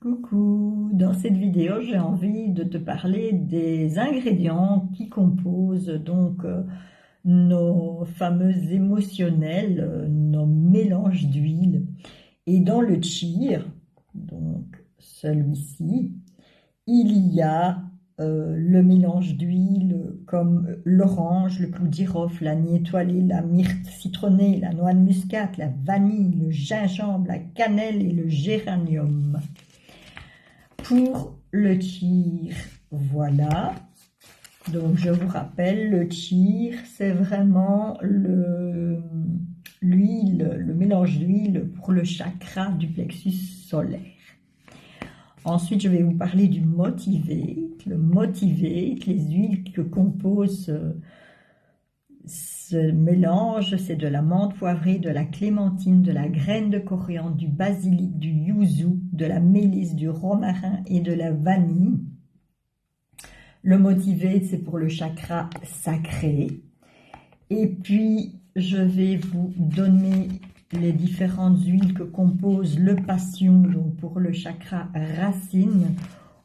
Coucou, dans cette vidéo j'ai envie de te parler des ingrédients qui composent donc nos fameux émotionnels, nos mélanges d'huile. Et dans le tchir, donc celui-ci, il y a le mélange d'huile comme l'orange, le clou de girofle, l'anis étoilé, la myrte citronnée, la noix de muscade, la vanille, le gingembre, la cannelle et le géranium. Pour le tchir, voilà. Donc je vous rappelle, le tchir, c'est vraiment l'huile, le mélange d'huile pour le chakra du plexus solaire. Ensuite, je vais vous parler du motivate. Le motivate, les huiles que compose ce mélange, c'est de la menthe poivrée, de la clémentine, de la graine de coriandre, du basilic, du yuzu, de la mélisse, du romarin et de la vanille. Le motivate, c'est pour le chakra sacré. Et puis, je vais vous donner les différentes huiles que compose le passion, donc pour le chakra racine.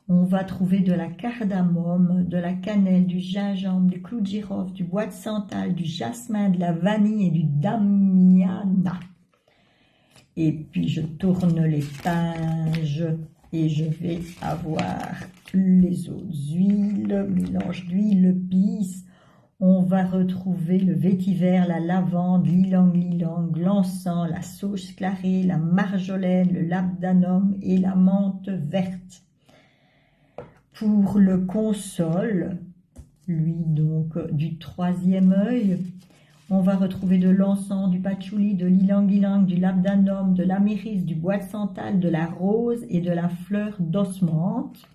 On va trouver de la cardamome, de la cannelle, du gingembre, du clou de girofle, du bois de santal, du jasmin, de la vanille et du damiana. Et puis je tourne les pages et je vais avoir les autres huiles, mélange d'huile, pisse. On va retrouver le vétiver, la lavande, l'ilang-ilang, l'encens, la sauge clarée, la marjolaine, le labdanum et la menthe verte. Pour le console, lui donc du troisième œil, on va retrouver de l'encens, du patchouli, de l'ilang-ilang, du labdanum, de l'améris, du bois de santal, de la rose et de la fleur d'osmante.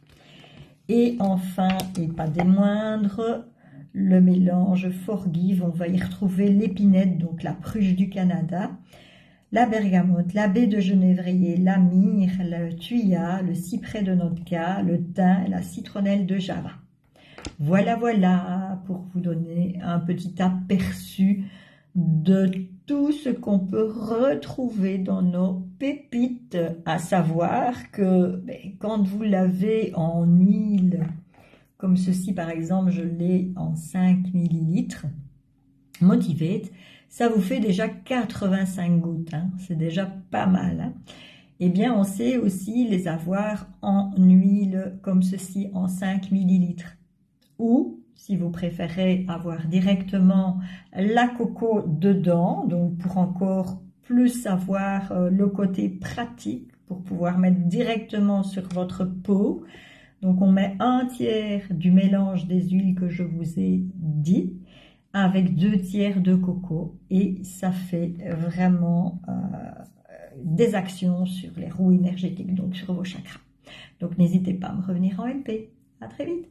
Et enfin, et pas des moindres, le mélange forgive, on va y retrouver l'épinette, donc la pruche du Canada, la bergamote, la baie de genévrier, la myrrhe, le thuya, le cyprès de Nootka, le thym, la citronnelle de Java. Voilà, voilà, pour vous donner un petit aperçu de tout ce qu'on peut retrouver dans nos pépites, à savoir que quand vous l'avez en huile, comme ceci par exemple, je l'ai en 5 ml, Motivate, ça vous fait déjà 85 gouttes, hein, c'est déjà pas mal. Hein. Eh bien, on sait aussi les avoir en huile comme ceci en 5 ml. Ou, si vous préférez avoir directement la coco dedans, donc pour encore plus avoir le côté pratique, pour pouvoir mettre directement sur votre peau. Donc on met un tiers du mélange des huiles que je vous ai dit, avec 2 tiers de coco, et ça fait vraiment des actions sur les roues énergétiques, donc sur vos chakras. Donc n'hésitez pas à me revenir en MP. À très vite.